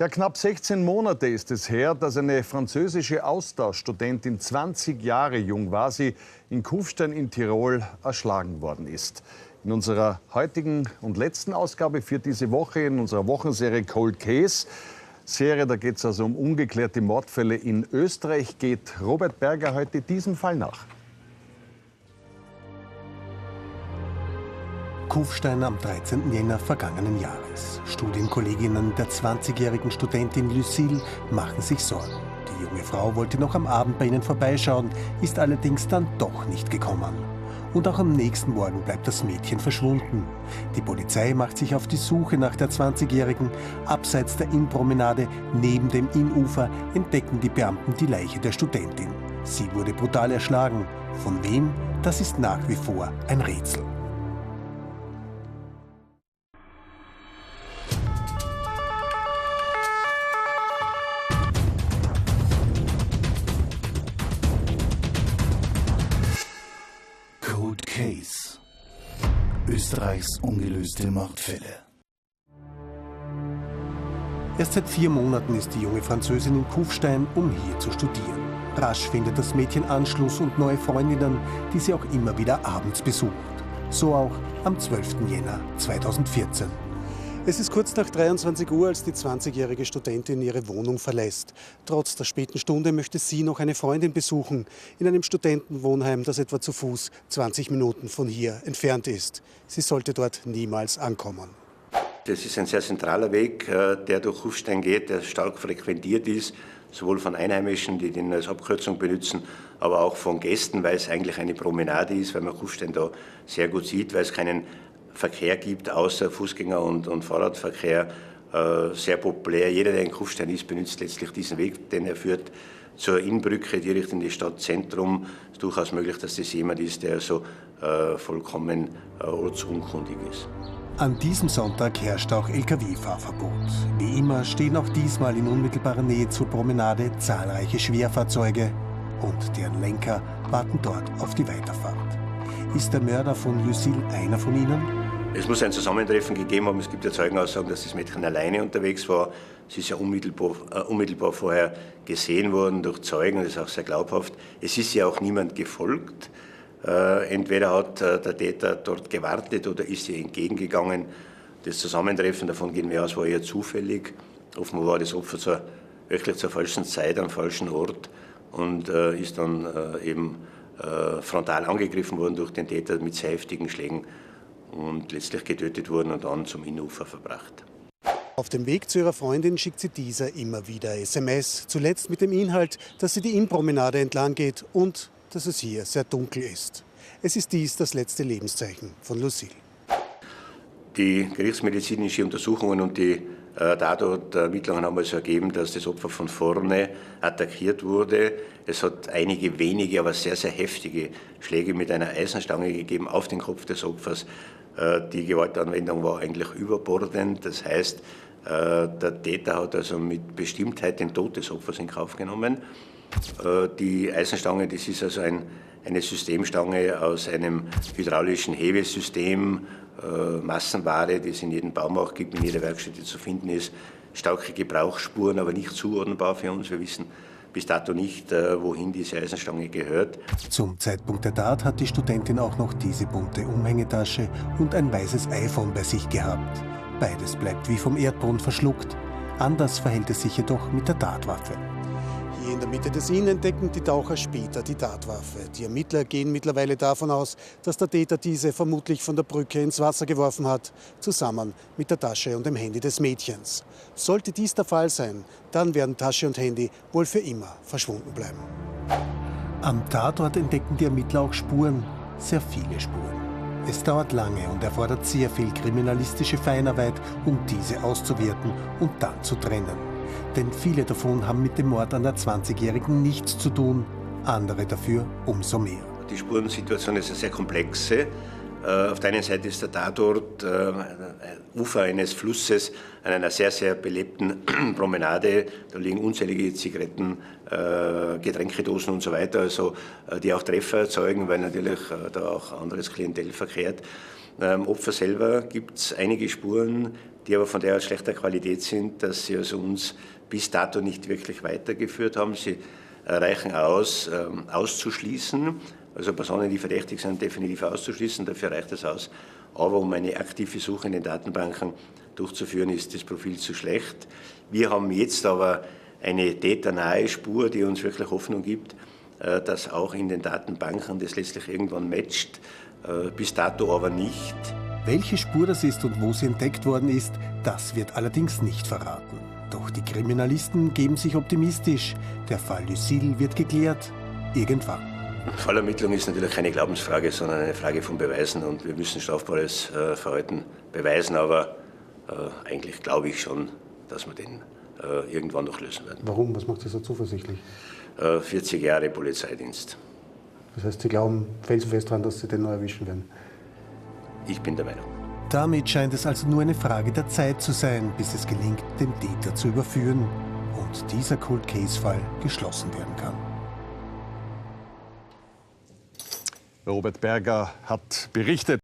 Ja, knapp 16 Monate ist es her, dass eine französische Austauschstudentin, 20 Jahre jung war sie, in Kufstein in Tirol erschlagen worden ist. In unserer heutigen und letzten Ausgabe für diese Woche, in unserer Wochenserie Cold Case, da geht es also um ungeklärte Mordfälle in Österreich, geht Robert Berger heute diesem Fall nach. Kufstein am 13. Jänner vergangenen Jahres. Studienkolleginnen der 20-jährigen Studentin Lucille machen sich Sorgen. Die junge Frau wollte noch am Abend bei ihnen vorbeischauen, ist allerdings dann doch nicht gekommen. Und auch am nächsten Morgen bleibt das Mädchen verschwunden. Die Polizei macht sich auf die Suche nach der 20-jährigen. Abseits der Innpromenade, neben dem Innufer, entdecken die Beamten die Leiche der Studentin. Sie wurde brutal erschlagen. Von wem? Das ist nach wie vor ein Rätsel. Cold Case. Österreichs ungelöste Mordfälle. Erst seit 4 Monaten ist die junge Französin in Kufstein, um hier zu studieren. Rasch findet das Mädchen Anschluss und neue Freundinnen, die sie auch immer wieder abends besucht. So auch am 12. Jänner 2014. Es ist kurz nach 23 Uhr, als die 20-jährige Studentin ihre Wohnung verlässt. Trotz der späten Stunde möchte sie noch eine Freundin besuchen, in einem Studentenwohnheim, das etwa zu Fuß 20 Minuten von hier entfernt ist. Sie sollte dort niemals ankommen. Das ist ein sehr zentraler Weg, der durch Kufstein geht, der stark frequentiert ist, sowohl von Einheimischen, die den als Abkürzung benutzen, aber auch von Gästen, weil es eigentlich eine Promenade ist, weil man Kufstein da sehr gut sieht, weil es keinen Verkehr gibt, außer Fußgänger- und Fahrradverkehr, sehr populär. Jeder, der in Kufstein ist, benutzt letztlich diesen Weg, denn er führt zur Innbrücke direkt in das Stadtzentrum. Es ist durchaus möglich, dass das jemand ist, der so vollkommen ortsunkundig ist. An diesem Sonntag herrscht auch Lkw-Fahrverbot. Wie immer stehen auch diesmal in unmittelbarer Nähe zur Promenade zahlreiche Schwerfahrzeuge und deren Lenker warten dort auf die Weiterfahrt. Ist der Mörder von Lucille einer von ihnen? Es muss ein Zusammentreffen gegeben haben. Es gibt ja Zeugenaussagen, dass das Mädchen alleine unterwegs war. Sie ist ja unmittelbar vorher gesehen worden durch Zeugen. Das ist auch sehr glaubhaft. Es ist ja auch niemand gefolgt. Entweder hat der Täter dort gewartet oder ist ihr entgegengegangen. Das Zusammentreffen, davon gehen wir aus, war eher zufällig. Offenbar war das Opfer wirklich zur falschen Zeit am falschen Ort und ist dann eben frontal angegriffen worden durch den Täter mit sehr heftigen Schlägen und letztlich getötet worden und dann zum Innufer verbracht. Auf dem Weg zu ihrer Freundin schickt sie dieser immer wieder SMS, zuletzt mit dem Inhalt, dass sie die Innpromenade entlang geht und dass es hier sehr dunkel ist. Es ist dies das letzte Lebenszeichen von Lucille. Die gerichtsmedizinische Untersuchungen und die Tatortermittlungen haben also ergeben, dass das Opfer von vorne attackiert wurde. Es hat einige wenige, aber sehr, sehr heftige Schläge mit einer Eisenstange gegeben auf den Kopf des Opfers. Die Gewaltanwendung war eigentlich überbordend. Das heißt, der Täter hat also mit Bestimmtheit den Tod des Opfers in Kauf genommen. Die Eisenstange, das ist also eine Systemstange aus einem hydraulischen Hebesystem, Massenware, die es in jedem Baumarkt gibt, in jeder Werkstätte zu finden ist. Starke Gebrauchsspuren, aber nicht zuordnenbar für uns. Wir wissen bis dato nicht, wohin diese Eisenstange gehört. Zum Zeitpunkt der Tat hat die Studentin auch noch diese bunte Umhängetasche und ein weißes iPhone bei sich gehabt. Beides bleibt wie vom Erdboden verschluckt. Anders verhält es sich jedoch mit der Tatwaffe. Hier in der Mitte des Inn entdecken die Taucher später die Tatwaffe. Die Ermittler gehen mittlerweile davon aus, dass der Täter diese vermutlich von der Brücke ins Wasser geworfen hat, zusammen mit der Tasche und dem Handy des Mädchens. Sollte dies der Fall sein, dann werden Tasche und Handy wohl für immer verschwunden bleiben. Am Tatort entdecken die Ermittler auch Spuren, sehr viele Spuren. Es dauert lange und erfordert sehr viel kriminalistische Feinarbeit, um diese auszuwerten und dann zu trennen. Denn viele davon haben mit dem Mord an der 20-Jährigen nichts zu tun, andere dafür umso mehr. Die Spurensituation ist eine sehr komplexe. Auf der einen Seite ist der Tatort Ufer eines Flusses an einer sehr, sehr belebten Promenade. Da liegen unzählige Zigaretten, Getränkedosen und so weiter, also, die auch Treffer erzeugen, weil natürlich da auch anderes Klientel verkehrt. Am Opfer selber gibt es einige Spuren, die aber von derart schlechter Qualität sind, dass sie also uns bis dato nicht wirklich weitergeführt haben. Sie reichen aus, auszuschließen, also Personen, die verdächtig sind, definitiv auszuschließen. Dafür reicht es aus. Aber um eine aktive Suche in den Datenbanken durchzuführen, ist das Profil zu schlecht. Wir haben jetzt aber eine täternahe Spur, die uns wirklich Hoffnung gibt, dass auch in den Datenbanken das letztlich irgendwann matcht, bis dato aber nicht. Welche Spur das ist und wo sie entdeckt worden ist, das wird allerdings nicht verraten. Doch die Kriminalisten geben sich optimistisch. Der Fall Lucille wird geklärt. Irgendwann. Fallermittlung ist natürlich keine Glaubensfrage, sondern eine Frage von Beweisen. Und wir müssen strafbares Verhalten beweisen. Aber eigentlich glaube ich schon, dass wir den irgendwann noch lösen werden. Warum? Was macht Sie so zuversichtlich? 40 Jahre Polizeidienst. Das heißt, Sie glauben felsenfest daran, dass Sie den noch erwischen werden? Ich bin der Meinung. Damit scheint es also nur eine Frage der Zeit zu sein, bis es gelingt, den Täter zu überführen und dieser Cold Case-Fall geschlossen werden kann. Robert Berger hat berichtet.